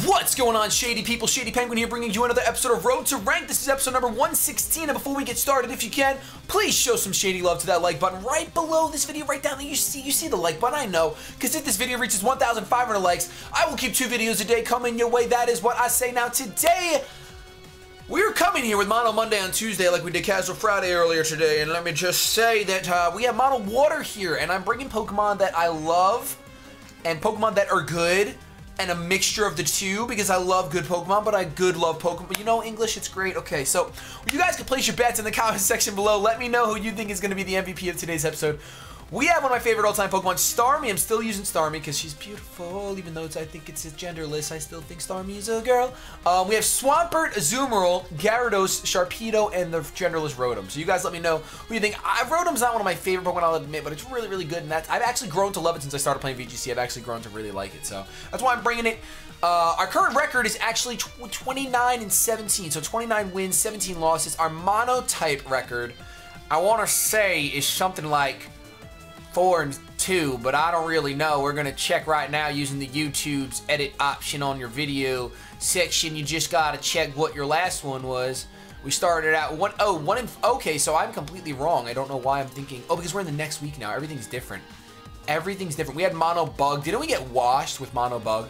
What's going on, Shady people? ShadyPenguinn here, bringing you another episode of Road to Rank. This is episode number 116, and before we get started, if you can, please show some shady love to that like button right below this video, right down there. You see the like button, I know, because if this video reaches 1,500 likes, I will keep 2 videos a day coming your way. That is what I say. Now, today, we're coming here with Mono Monday on Tuesday like we did Casual Friday earlier today, and let me just say that we have Mono Water here, and I'm bringing Pokemon that I love and Pokemon that are good, and a mixture of the two, because I love good Pokemon, but I love Pokemon. You know English, it's great. Okay, so you guys can place your bets in the comment section below. Let me know who you think is going to be the MVP of today's episode. We have one of my favorite all-time Pokemon, Starmie. I'm still using Starmie because she's beautiful, even though I think it's genderless. I still think Starmie is a girl. We have Swampert, Azumarill, Gyarados, Sharpedo, and the genderless Rotom. So you guys let me know who you think. Rotom's not one of my favorite Pokemon, I'll admit, but it's really, really good. And I've actually grown to love it since I started playing VGC. I've actually grown to really like it. So that's why I'm bringing it. Our current record is actually 29 and 17. So 29 wins, 17 losses. Our mono-type record, I want to say, is something like 4 and 2, but I don't really know. We're gonna check right now using the YouTube's edit option on your video section. You just gotta check what your last one was. We started out okay, so I'm completely wrong. I don't know why I'm thinking, because we're in the next week now. Everything's different. Everything's different. We had Mono Bug. Didn't we get washed with Mono Bug?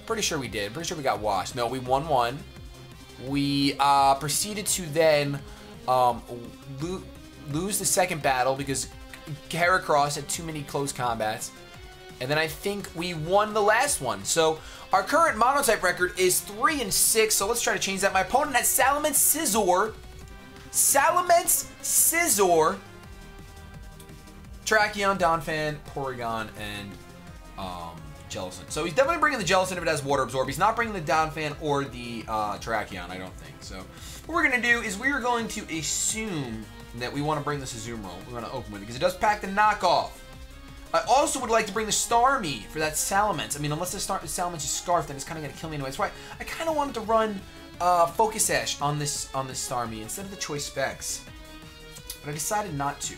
Pretty sure we did. Pretty sure we got washed. No, we won one. We proceeded to then lose the second battle because Heracross had too many close combats, and then I think we won the last one. So our current monotype record is 3 and 6. So let's try to change that. My opponent has Salamence Scizor, Tracheon, Donphan, Porygon, and Jellicent. So he's definitely bringing the Jellicent if it has Water Absorb. He's not bringing the Donphan or the Tracheon, I don't think. So what we're gonna do is we are going to assume that we want to bring this Azumarill. We want to open with it because it does pack the knockoff. I also would like to bring the Starmie for that Salamence. I mean, unless the Salamence is Scarf, then it's kind of going to kill me anyway. That's why I kind of wanted to run Focus Sash on this Starmie instead of the Choice Specs, but I decided not to.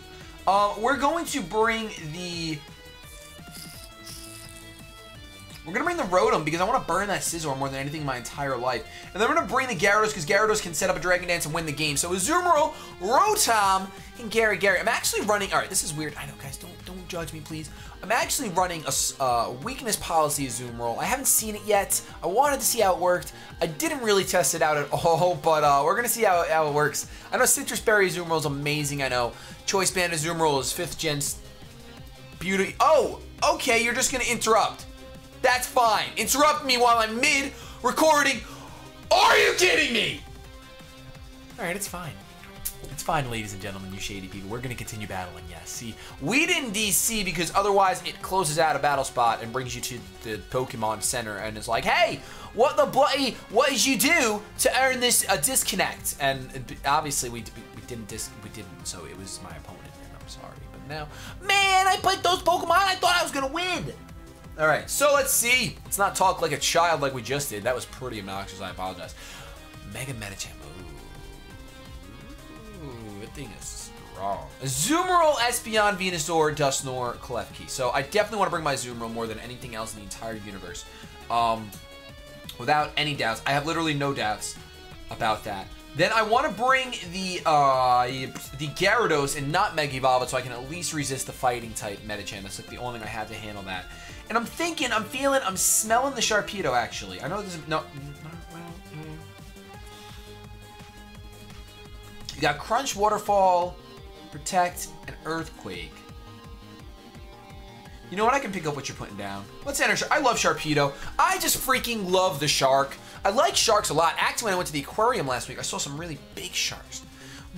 We're going to bring the Rotom because I want to burn that Scizor more than anything in my entire life. And then we're going to bring the Gyarados because Gyarados can set up a Dragon Dance and win the game. So Azumarill, Rotom, and Gary. I'm actually running... Alright, this is weird. I know, guys. Don't judge me, please. I'm actually running a weakness policy Azumarill. I haven't seen it yet. I wanted to see how it worked. I didn't really test it out at all, but we're going to see how it works. I know Citrus Berry Azumarill is amazing. I know Choice Band Azumarill is 5th gen beauty. Oh, okay. You're just going to interrupt. That's fine. Interrupt me while I'm mid-recording. Are you kidding me? Alright, it's fine. It's fine, ladies and gentlemen, you shady people. We're going to continue battling, yes. See, we didn't DC because otherwise it closes out a battle spot and brings you to the Pokemon Center and it's like, hey, what did you do to earn this disconnect? And obviously we didn't, so it was my opponent, and I'm sorry. But now, man, I played those Pokemon. I thought I was going to win. Alright, so let's see. Let's not talk like a child like we just did. That was pretty obnoxious. I apologize. Mega Medicham. Ooh, that thing is strong. Azumarill, Espeon, Venusaur, Dusknoir, Klefki. So I definitely want to bring my Azumarill more than anything else in the entire universe. Without any doubts. I have literally no doubts about that. Then I want to bring the Gyarados and not Mega Evolve it so I can at least resist the fighting type Medicham. That's like the only thing I have to handle that. And I'm thinking, I'm smelling the Sharpedo actually. I know this is, no. You got Crunch, Waterfall, Protect, and Earthquake. You know what? I can pick up what you're putting down. Let's enter. I love Sharpedo. I just freaking love the shark. I like sharks a lot. Actually, when I went to the aquarium last week, I saw some really big sharks.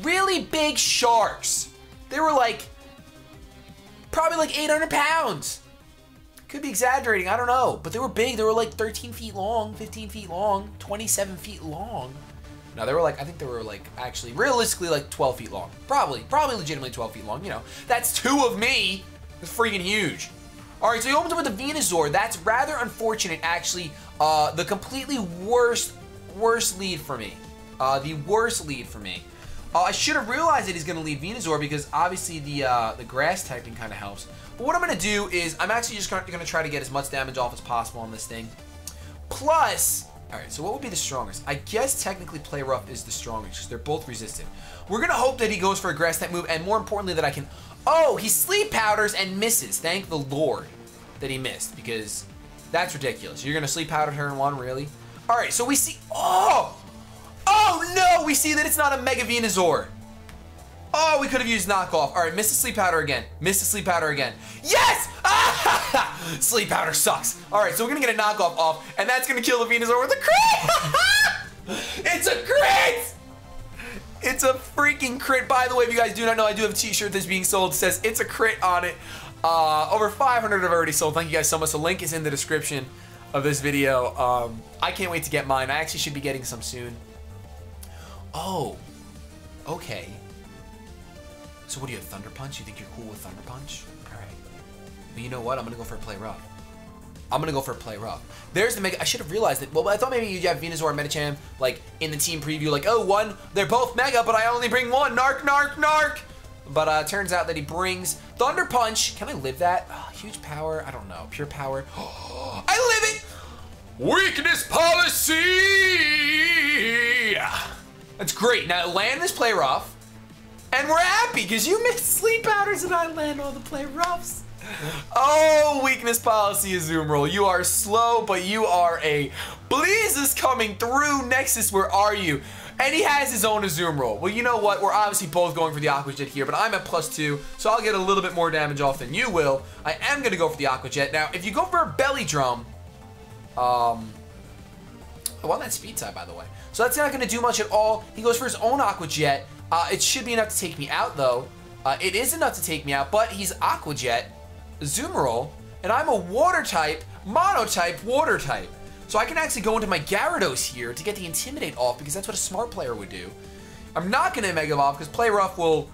Really big sharks. They were like, probably like 800 pounds. Could be exaggerating, I don't know. But they were big. They were like 13 feet long, 15 feet long, 27 feet long. No, they were like, I think they were like, actually, realistically like 12 feet long. Probably legitimately 12 feet long, you know. That's 2 of me. It's freaking huge. Alright, so you opened up with the Venusaur. That's rather unfortunate, actually. The completely worst lead for me. The worst lead for me. I should have realized that he's going to lead Venusaur because obviously the grass typing kind of helps. But what I'm going to do is I'm actually just going to try to get as much damage off as possible on this thing. Plus, alright, so what would be the strongest? I guess technically Play Rough is the strongest because they're both resistant. We're going to hope that he goes for a grass type move, and more importantly that I can... Oh, he sleep powders and misses. Thank the Lord that he missed, because that's ridiculous. You're going to sleep powder turn 1, really? Alright, so we see... Oh! Oh no! We see that it's not a Mega Venusaur. Oh, we could have used knockoff. Alright, miss the sleep powder again. Miss the sleep powder again. Yes! Ah! Sleep powder sucks. Alright, so we're going to get a knockoff off, and that's going to kill the Venusaur with a crit! It's a crit! It's a freaking crit. By the way, if you guys do not know, I do have a t-shirt that's being sold. It says, it's a crit on it. Over 500 have already sold. Thank you guys so much. The link is in the description of this video. I can't wait to get mine. I actually should be getting some soon. Oh, okay. So what do you have, Thunder Punch? You think you're cool with Thunder Punch? All right. Well, you know what? I'm going to go for a Play Rough. I'm going to go for a Play Rough. There's the Mega. I should have realized it. Well, I thought maybe you'd have Venusaur and Medicham, like, in the team preview. Like, oh, one, they're both Mega, but I only bring one. Narc, narc, narc. But turns out that he brings Thunder Punch. Can I live that? Oh, huge power. I don't know. Pure power. I live it. Weakness policy. That's great. Now land this Play Rough. And we're happy because you missed sleep powders and I land all the Play Roughs. Oh, weakness policy is Azumarill. You are slow, but you are a... Blaze is coming through. Nexus, where are you? And he has his own Azumarill. Well, you know what? We're obviously both going for the Aqua Jet here, but I'm at +2, so I'll get a little bit more damage off than you will. I am going to go for the Aqua Jet. Now, if you go for a Belly Drum... I won that speed type, by the way. So that's not going to do much at all. He goes for his own Aqua Jet. It should be enough to take me out, though. It is enough to take me out, but he's Aqua Jet, Azumarill, and I'm a Water type, Mono-type, Water type. So I can actually go into my Gyarados here to get the Intimidate off, because that's what a smart player would do. I'm not going to Mega Evolve, because Play Rough will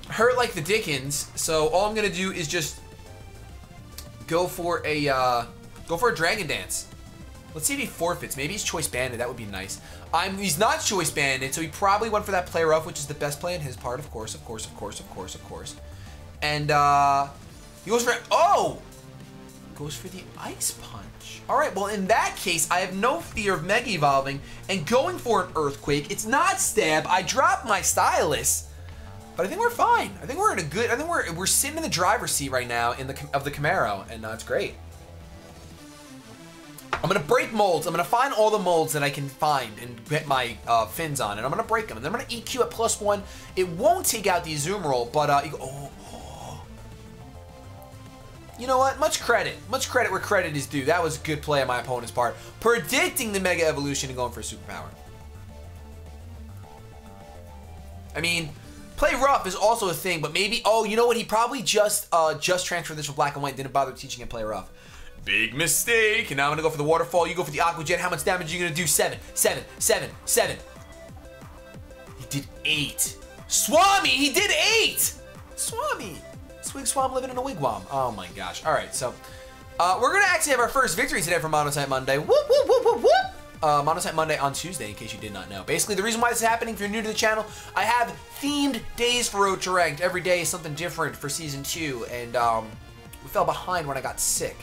hurt like the Dickens. So all I'm going to do is just go for a Dragon Dance. Let's see if he forfeits. Maybe he's Choice Banded. That would be nice. He's not Choice Banded, so he probably went for that Play Rough, which is the best play on his part, of course, of course, of course, of course, of course. And he goes for... Oh! Goes for the Ice Punch. All right, well, in that case, I have no fear of Mega Evolving and going for an Earthquake. It's not Stab. I dropped my Stylus, but I think we're fine. I think we're in a good... I think we're sitting in the driver's seat right now of the Camaro, and it's great. I'm going to break molds. I'm going to find all the molds that I can find and get my fins on, and I'm going to break them. And then I'm going to EQ at +1. It won't take out the Azumarill, but you know what? Much credit where credit is due. That was a good play on my opponent's part. Predicting the Mega Evolution and going for a superpower. I mean, Play Rough is also a thing, but maybe... Oh, you know what? He probably just transferred this from Black and White. Didn't bother teaching him Play Rough. Big mistake. And now I'm going to go for the Waterfall. You go for the Aqua Jet. How much damage are you going to do? 7, 7, 7, 7. He did 8. Swami, he did 8. Swami. Swig Swam living in a wigwam. Oh my gosh. All right, so we're going to actually have our first victory today for Monotype Monday. Whoop, whoop, whoop, whoop, whoop. Monotype Monday on Tuesday, in case you did not know. Basically, the reason why this is happening, if you're new to the channel, I have themed days for Road to Ranked. Every day is something different for Season 2, and we fell behind when I got sick.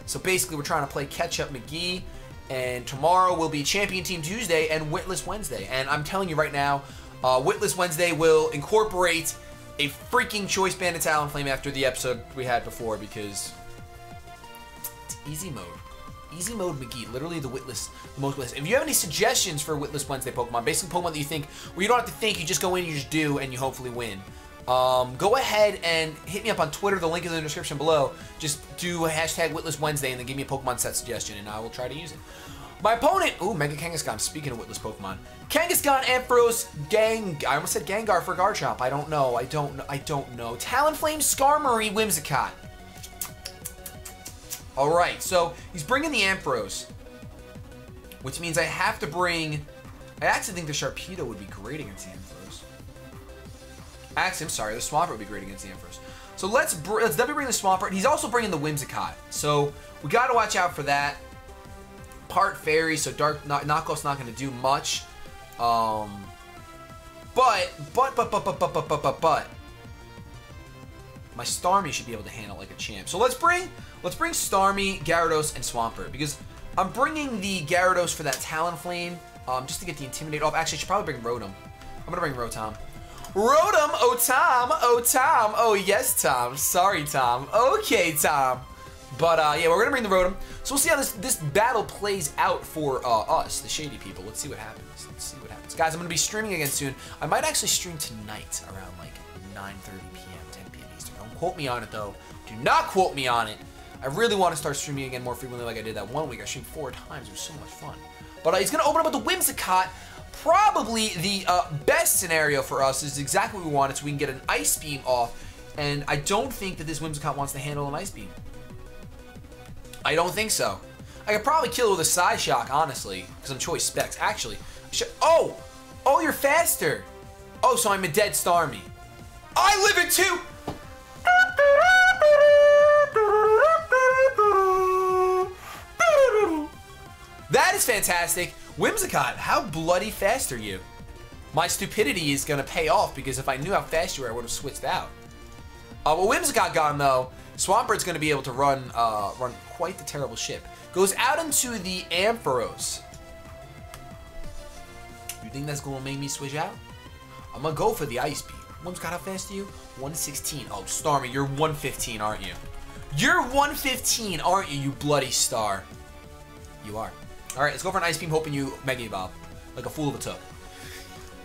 So basically, we're trying to play Catch-Up McGee, and tomorrow will be Champion Team Tuesday and Witless Wednesday. And I'm telling you right now, Witless Wednesday will incorporate a freaking Choice Banded Talonflame after the episode we had before, because it's easy mode. Easy mode McGee, literally the Witless, the most Witless. If you have any suggestions for Witless Wednesday Pokemon, basically Pokemon that you think, where you don't have to think, you just go in, you just do, and you hopefully win. Go ahead and hit me up on Twitter. The link is in the description below. Just do a hashtag Witless Wednesday and then give me a Pokemon set suggestion, and I will try to use it. My opponent, ooh, Mega Kangaskhan. Speaking of Witless Pokemon, Kangaskhan, Ampharos, I almost said Gengar for Garchomp. I don't know. Talonflame, Skarmory, Whimsicott. All right, so he's bringing the Ampharos, which means I have to bring. I actually think the Sharpedo would be great against the Ampharos. Actually, I'm sorry, the Swampert would be great against the Ampharos. So let's definitely bring the Swampert. He's also bringing the Whimsicott, so we got to watch out for that. Part Fairy, so Dark Knockoff's not going to do much. But my Starmie should be able to handle it like a champ. So let's bring Starmie, Gyarados, and Swampert, because I'm bringing the Gyarados for that Talonflame, just to get the Intimidate off. Actually, I should probably bring Rotom. I'm going to bring Rotom. Rotom! Oh, Tom! Oh, Tom! Oh, yes, Tom. Sorry, Tom. Okay, Tom. But, yeah, we're going to bring the Rotom. So we'll see how this battle plays out for us, the Shady people. Let's see what happens. Let's see what happens. Guys, I'm going to be streaming again soon. I might actually stream tonight around, like, 9:30 p.m., 10 p.m. Eastern. Don't quote me on it, though. Do not quote me on it. I really want to start streaming again more frequently like I did that one week. I streamed 4 times. It was so much fun. But he's going to open up with the Whimsicott. Probably the best scenario for us is exactly what we wanted, so we can get an Ice Beam off. And I don't think that this Whimsicott wants to handle an Ice Beam. I don't think so. I could probably kill it with a Side Shock, honestly, because I'm Choice Specs. Actually, oh! Oh, you're faster! Oh, so I'm a dead Starmie. I live it too! That is fantastic. Whimsicott, how bloody fast are you? My stupidity is going to pay off because if I knew how fast you were, I would have switched out. Well, Whimsicott gone, though. Swampert's going to be able to run quite the terrible ship. Goes out into the Ampharos. You think that's going to make me switch out? I'm going to go for the Ice Beam. Whimsicott, how fast are you? 116. Oh, Starmie, you're 115, aren't you? You're 115, aren't you, you bloody star? You are. Alright, let's go for an Ice Beam, hoping you Mega Evolve. Like a fool of a took.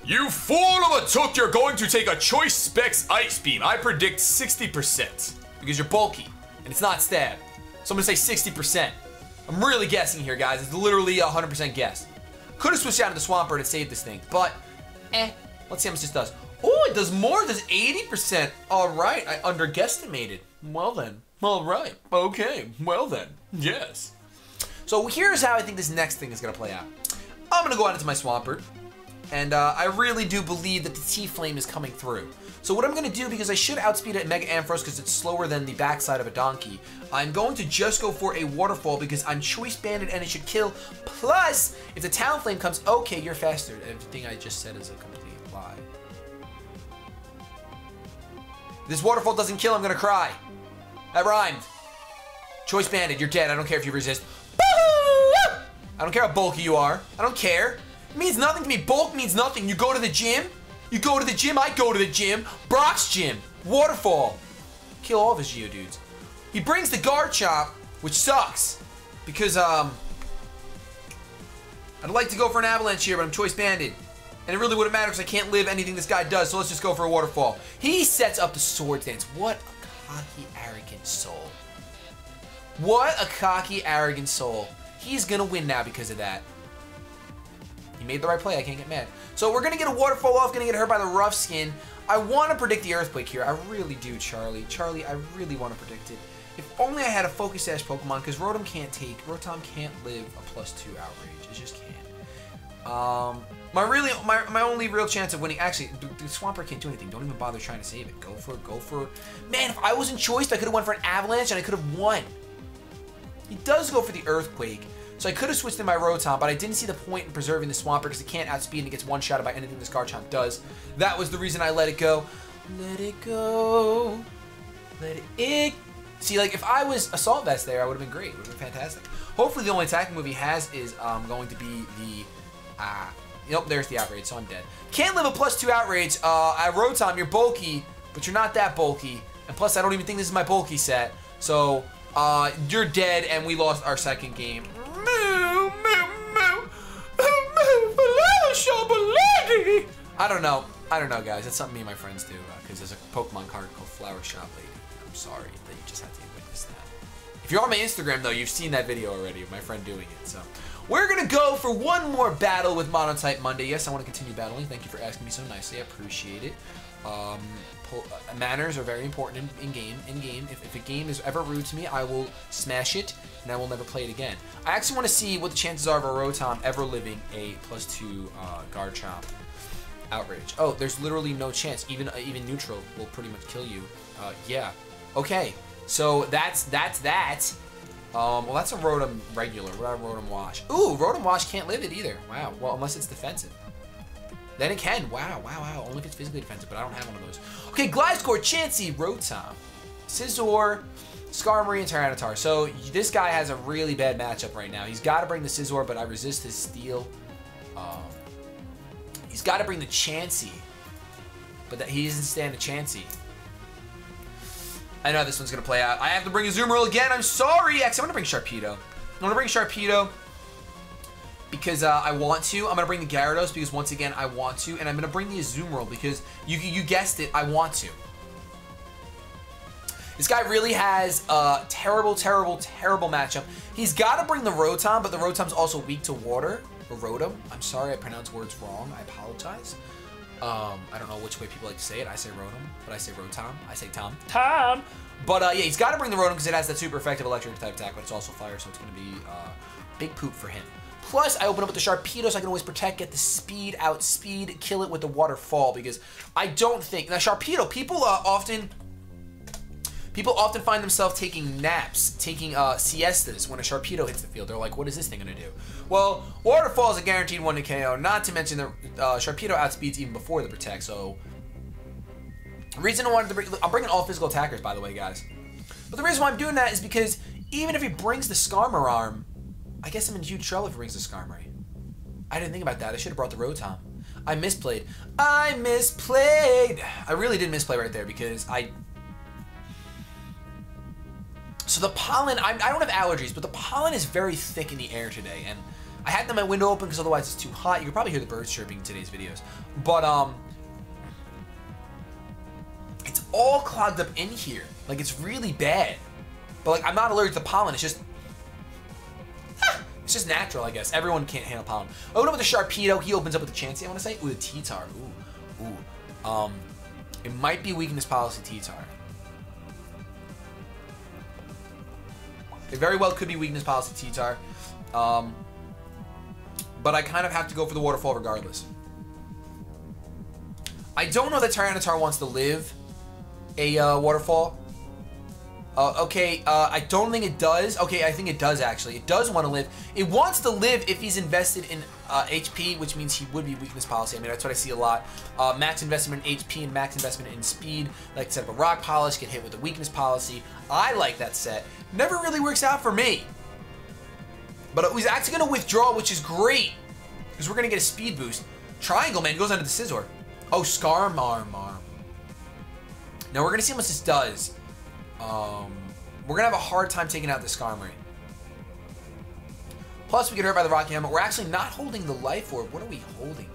You fool of a took, you're going to take a Choice Specs Ice Beam. I predict 60%. Because you're bulky, and it's not stab. So I'm going to say 60%. I'm really guessing here, guys. It's literally a 100% guess. Could have switched out into Swampert and saved this thing, but, let's see how much this does. Oh, it does more. It does 80%. Alright, I underguesstimated. Well then. Alright. Okay. Well then. Yes. So here's how I think this next thing is going to play out. I'm going to go out into my Swampert. And I really do believe that the T-Flame is coming through. So what I'm going to do, because I should outspeed it at Mega Ampharos because it's slower than the backside of a donkey, I'm going to just go for a Waterfall because I'm Choice Banded and it should kill. Plus, if the Talonflame comes, okay, you're faster. Everything I just said is a complete lie. If this Waterfall doesn't kill, I'm going to cry. That rhymed. Choice Banded, you're dead. I don't care if you resist. I don't care how bulky you are. I don't care. It means nothing to me. Bulk means nothing. You go to the gym. You go to the gym. I go to the gym. Brock's gym. Waterfall. Kill all of his Geodudes. He brings the Garchomp, which sucks. Because, I'd like to go for an Avalanche here, but I'm Choice Banded. And it really wouldn't matter because I can't live anything this guy does, so let's just go for a Waterfall. He sets up the Swords Dance. What a cocky, arrogant soul. What a cocky, arrogant soul. He's gonna win now because of that. He made the right play, I can't get mad. So we're gonna get a Waterfall off, gonna get hurt by the Rough Skin. I want to predict the Earthquake here. I really do, Charlie. Charlie, I really want to predict it. If only I had a Focus Sash Pokemon, because Rotom can't live a +2 Outrage. It just can't. My only real chance of winning, actually, the Swampert can't do anything. Don't even bother trying to save it. Go for. Man, if I wasn't choiced, I could have went for an Avalanche and I could have won. He does go for the Earthquake. So I could have switched in my Rotom, but I didn't see the point in preserving the Swampert because it can't outspeed and it gets one-shotted by anything this Garchomp does. That was the reason I let it go. Let it go. Let it... See, like, if I was Assault Vest there, I would have been great. It would have been fantastic. Hopefully the only attacking move he has is going to be the... Nope, there's the Outrage, so I'm dead. Can't live a +2 Outrage. Rotom, you're bulky, but you're not that bulky. And plus, I don't even think this is my bulky set. So, you're dead, and we lost our second game. I don't know, guys. That's something me and my friends do, because there's a Pokemon card called Flower Shop Lady. I'm sorry that you just had to witness that. If you're on my Instagram, though, you've seen that video already of my friend doing it. So we're going to go for one more battle with Monotype Monday. Yes, I want to continue battling. Thank you for asking me so nicely. I appreciate it. Manners are very important in game. If a game is ever rude to me, I will smash it, and I will never play it again. I actually want to see what the chances are of a Rotom ever living a +2 Garchomp Outrage. Oh, there's literally no chance. Even neutral will pretty much kill you. Yeah. Okay. So that's that. Well, that's a Rotom regular. What about Rotom Wash? Ooh, Rotom Wash can't live it either. Wow. Well, unless it's defensive. Then it can. Wow. Only if it's physically defensive, but I don't have one of those. Okay, Gliscor, Chansey, Rotom, Scizor, Skarmory and Tyranitar. So this guy has a really bad matchup right now. He's got to bring the Scizor, but I resist his Steel. He's got to bring the Chansey, but he doesn't stand a Chansey. I know how this one's going to play out. I have to bring a Azumarill again. I'm sorry. Actually, I'm going to bring Sharpedo. I'm going to bring Sharpedo because I want to. I'm going to bring the Gyarados because, once again, I want to. And I'm going to bring the Azumarill because, you guessed it, I want to. This guy really has a terrible, terrible, terrible matchup. He's got to bring the Rotom, but the Rotom's also weak to water. Or Rotom. I'm sorry, I pronounce words wrong. I apologize. I don't know which way people like to say it. I say Rotom, but I say Rotom. I say Tom. Tom! But yeah, he's got to bring the Rotom because it has that super effective electric type attack, but it's also fire, so it's going to be big poop for him. Plus, I open up with the Sharpedo, so I can always protect, get the speed, outspeed, kill it with the waterfall, because I don't think... Now, Sharpedo, people often find themselves taking naps, taking siestas when a Sharpedo hits the field. They're like, what is this thing going to do? Well, Waterfall is a guaranteed 1 to KO, not to mention the Sharpedo outspeeds even before the Protect, so... The reason I wanted to bring... I'm bringing all physical attackers, by the way, guys. But the reason why I'm doing that is because even if he brings the Skarmory, I guess I'm in huge trouble if he brings the Skarmory. I didn't think about that. I should have brought the Rotom. I misplayed. I really did misplay right there because So the pollen, I don't have allergies, but the pollen is very thick in the air today, and I had my window open because otherwise it's too hot. You can probably hear the birds chirping in today's videos. But, it's all clogged up in here. Like, it's really bad. But, like, I'm not allergic to pollen. It's just natural, I guess. Everyone can't handle pollen. I open up with the Sharpedo. He opens up with the Chansey, I want to say. Ooh, the T-Tar. Ooh. It might be weakness policy T-Tar. It very well could be weakness policy T-Tar. But I kind of have to go for the waterfall regardless. I don't know that Tyranitar wants to live a waterfall. Okay, I don't think it does. Okay, I think it does actually. It does want to live. It wants to live if he's invested in HP, which means he would be weakness policy. I mean, that's what I see a lot. Max investment in HP and max investment in speed. Like to set up a rock polish, get hit with a weakness policy. I like that set. Never really works out for me. But he's actually going to withdraw, which is great. Because we're going to get a speed boost. Triangle Man goes under the Scizor. Oh, Skarmory. Now we're going to see how much this does. We're going to have a hard time taking out the Skarmory. Plus, we get hurt by the Rocky Helmet. We're actually not holding the Life Orb. What are we holding?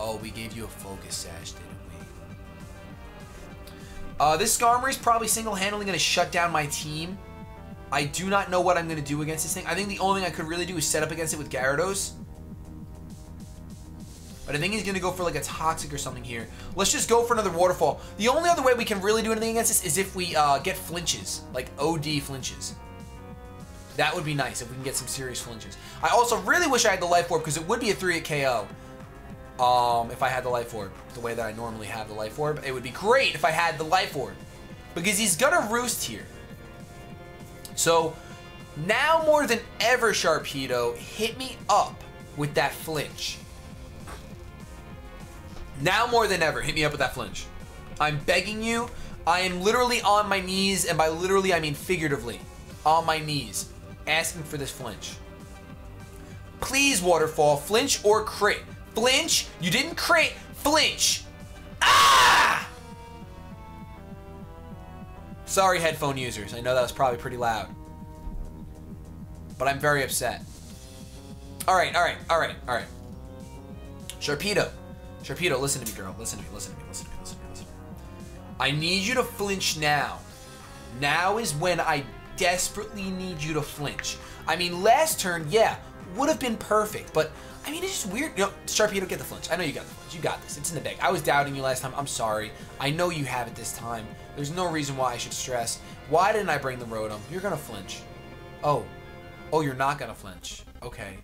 Oh, we gave you a Focus Sash, didn't we? This Skarmory is probably single-handedly going to shut down my team. I do not know what I'm going to do against this thing. I think the only thing I could really do is set up against it with Gyarados. But I think he's going to go for like a Toxic or something here. Let's just go for another Waterfall. The only other way we can really do anything against this is if we get flinches. Like OD flinches. That would be nice if we can get some serious flinches. I also really wish I had the Life Orb because it would be a 3-hit KO. If I had the Life Orb. The way that I normally have the Life Orb. It would be great if I had the Life Orb. Because he's going to roost here. So, now more than ever, Sharpedo, hit me up with that flinch. Now more than ever, hit me up with that flinch. I'm begging you. I am literally on my knees, and by literally, I mean figuratively. On my knees, asking for this flinch. Please, Waterfall, flinch or crit. Flinch, you didn't crit, flinch. Ah! Sorry, headphone users. I know that was probably pretty loud. But I'm very upset. Alright. Sharpedo, listen to me, girl. Listen to me. I need you to flinch now. Now is when I desperately need you to flinch. I mean, last turn, yeah, would have been perfect, but I mean, it's just weird. No, Sharpedo, get the flinch. I know you got the flinch. You got this. It's in the bag. I was doubting you last time. I'm sorry. I know you have it this time. There's no reason why I should stress. Why didn't I bring the Rotom? You're gonna flinch. Oh, you're not gonna flinch. Okay.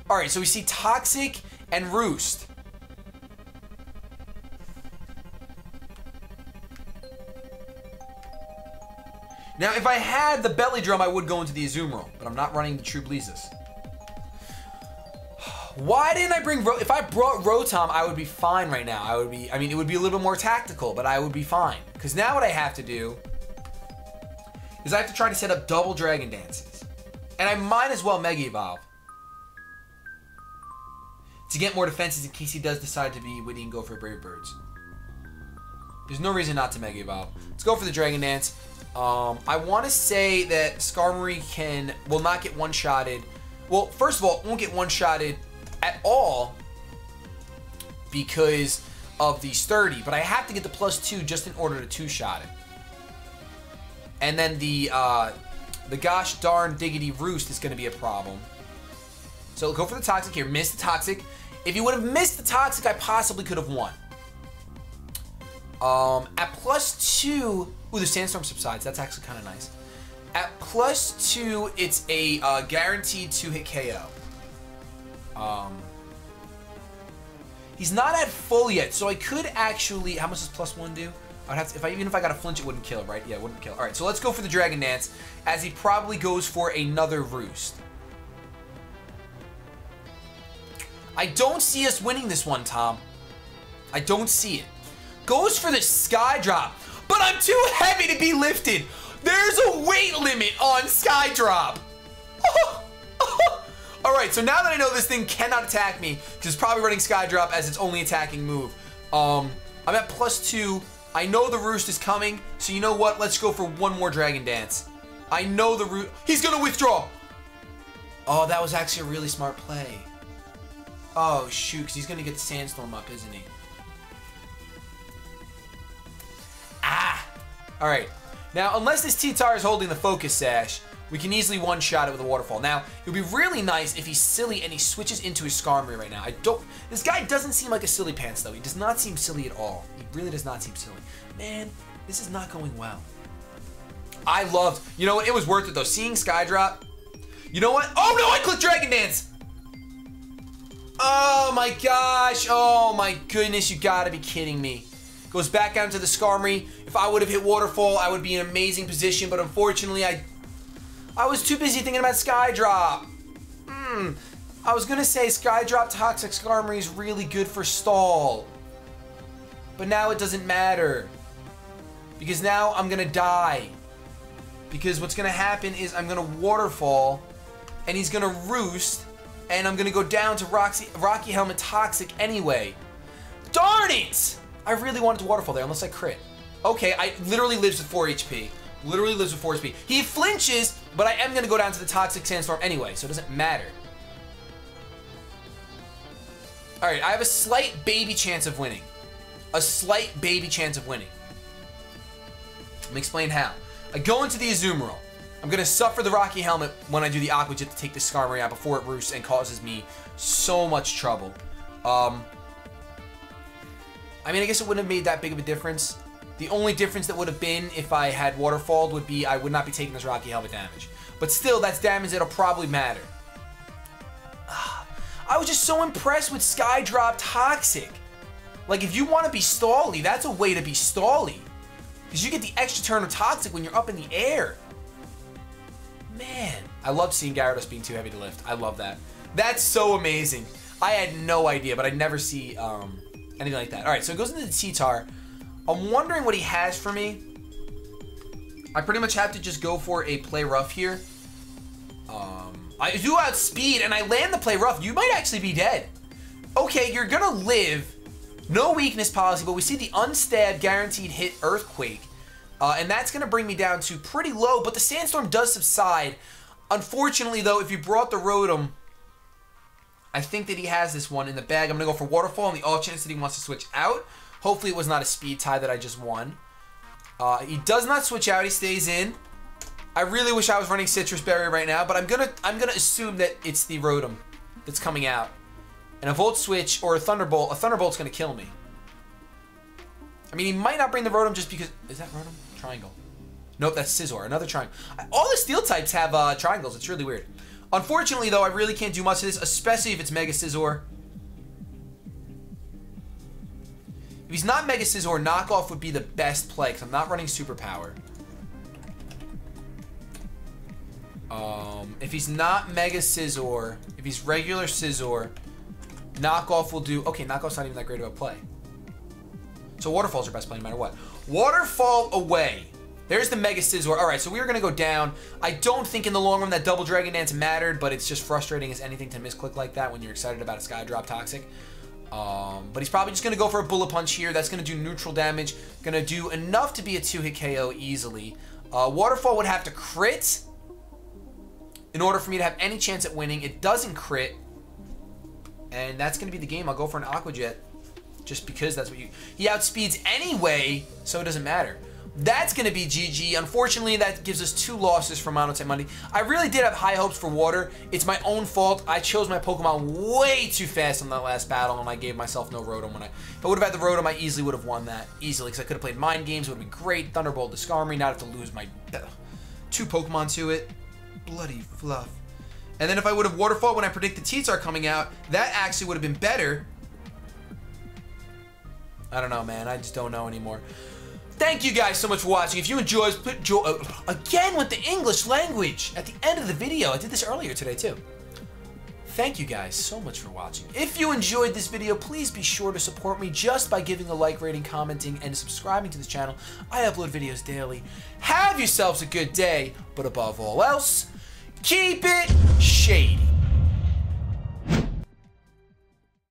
All right, so we see Toxic and Roost. Now, if I had the Belly Drum, I would go into the Azumarill, but I'm not running the True Bleezes. Why didn't I bring if I brought Rotom, I would be fine right now. I mean, it would be a little bit more tactical, but I would be fine. Because now what I have to do is I have to try to set up double Dragon Dances. And I might as well Mega Evolve to get more defenses in case he does decide to be witty and go for Brave Birds. There's no reason not to Mega Evolve. Let's go for the Dragon Dance. I want to say that Skarmory will not get one-shotted. Well, first of all, it won't get one-shotted at all because of the Sturdy, but I have to get the +2 just in order to two-shot it. And then the gosh darn diggity Roost is going to be a problem. So go for the Toxic here. Miss the Toxic. If you would have missed the Toxic, I possibly could have won. At +2, ooh, the Sandstorm subsides. That's actually kind of nice. At +2, it's a guaranteed 2-hit KO. He's not at full yet, so I could actually. How much does +1 do? I'd have to, even if I got a flinch, it wouldn't kill, right? Yeah, it wouldn't kill. All right, so let's go for the Dragon Dance, as he probably goes for another Roost. I don't see us winning this one, Tom. I don't see it. Goes for the Sky Drop, but I'm too heavy to be lifted. There's a weight limit on Sky Drop. All right, so now that I know this thing cannot attack me, because it's probably running Sky Drop as its only attacking move, I'm at +2. I know the Roost is coming, so you know what? Let's go for one more Dragon Dance. I know the Roost. He's going to withdraw. Oh, that was actually a really smart play. Oh, shoot, because he's going to get the Sandstorm up, isn't he? Ah! All right. Now, unless this T-Tar is holding the Focus Sash, we can easily one-shot it with a Waterfall. Now, it would be really nice if he's silly and he switches into his Skarmory right now. This guy doesn't seem like a silly pants, though. He does not seem silly at all. He really does not seem silly. Man, this is not going well. You know what? It was worth it, though. Seeing Sky Drop. You know what? Oh, no, I clicked Dragon Dance. Oh, my gosh. Oh, my goodness. You gotta be kidding me. Goes back down to the Skarmory. If I would have hit Waterfall, I would be in an amazing position, but unfortunately, I was too busy thinking about Sky Drop. I was gonna say Sky Drop Toxic Skarmory is really good for stall. But now it doesn't matter. Because now I'm gonna die. Because what's gonna happen is I'm gonna Waterfall, and he's gonna Roost, and I'm gonna go down to Rocky Helmet Toxic anyway. Darn it! I really wanted to Waterfall there, unless I crit. Okay, I literally lives with 4 HP. Literally lives with 4 HP. He flinches, but I am going to go down to the Toxic Sandstorm anyway, so it doesn't matter. Alright, I have a slight baby chance of winning. A slight baby chance of winning. Let me explain how. I go into the Azumarill. I'm going to suffer the Rocky Helmet when I do the Aqua Jet to take the Skarmory out before it roosts and causes me so much trouble. I mean, I guess it wouldn't have made that big of a difference. The only difference that would have been if I had Waterfalled would be I would not be taking this Rocky Helmet damage. But still, that's damage that'll probably matter. I was just so impressed with Sky Drop Toxic. Like, if you want to be stally, that's a way to be stally. Because you get the extra turn of Toxic when you're up in the air. Man, I love seeing Gyarados being too heavy to lift. I love that. That's so amazing. I had no idea, but I never see anything like that. Alright, so it goes into the T-Tar. I'm wondering what he has for me. I pretty much have to just go for a play rough here. I do outspeed and I land the play rough. You might actually be dead. Okay, you're gonna live. No weakness policy, but we see the unstabbed guaranteed hit Earthquake. And that's gonna bring me down to pretty low, but the Sandstorm does subside. Unfortunately though, if you brought the Rotom, I think that he has this one in the bag. I'm gonna go for Waterfall on the off chance that he wants to switch out. Hopefully it was not a speed tie that I just won. He does not switch out, he stays in. I really wish I was running Citrus Berry right now, but I'm gonna assume that it's the Rotom that's coming out. And a Volt Switch or a Thunderbolt's gonna kill me. I mean, he might not bring the Rotom just because... Is that Rotom? Triangle. Nope, that's Scizor, another triangle. All the Steel types have triangles, it's really weird. Unfortunately, though, I really can't do much of this, especially if it's Mega Scizor. If he's not Mega Scizor, Knockoff would be the best play, because I'm not running Superpower. If he's not Mega Scizor, if he's regular Scizor, Knockoff will do... Okay, Knockoff's not even that great of a play. So Waterfall's your best play no matter what. Waterfall away. There's the Mega Scizor. All right, so we are going to go down. I don't think in the long run that Double Dragon Dance mattered, but it's just frustrating as anything to misclick like that when you're excited about a Sky Drop Toxic. But he's probably just going to go for a Bullet Punch here. That's going to do neutral damage. Going to do enough to be a 2-hit KO easily. Waterfall would have to crit in order for me to have any chance at winning. It doesn't crit. And that's going to be the game. I'll go for an Aqua Jet. Just because that's what you... He outspeeds anyway, so it doesn't matter. That's going to be GG. Unfortunately, that gives us 2 losses for Monotype Monday. I really did have high hopes for Water. It's my own fault. I chose my Pokemon way too fast on that last battle, and I gave myself no Rotom. If I would have had the Rotom, I easily would have won that. Easily, because I could have played Mind Games. It would have been great. Thunderbolt, Discarm me, not have to lose my 2 Pokemon to it. Bloody fluff. And then if I would have Waterfall when I predicted T-Star coming out, that actually would have been better. I don't know, man. I just don't know anymore. Thank you guys so much for watching. If you enjoyed, put again with the English language at the end of the video. I did this earlier today too. Thank you guys so much for watching. If you enjoyed this video, please be sure to support me just by giving a like, rating, commenting, and subscribing to this channel. I upload videos daily. Have yourselves a good day, but above all else, keep it shady.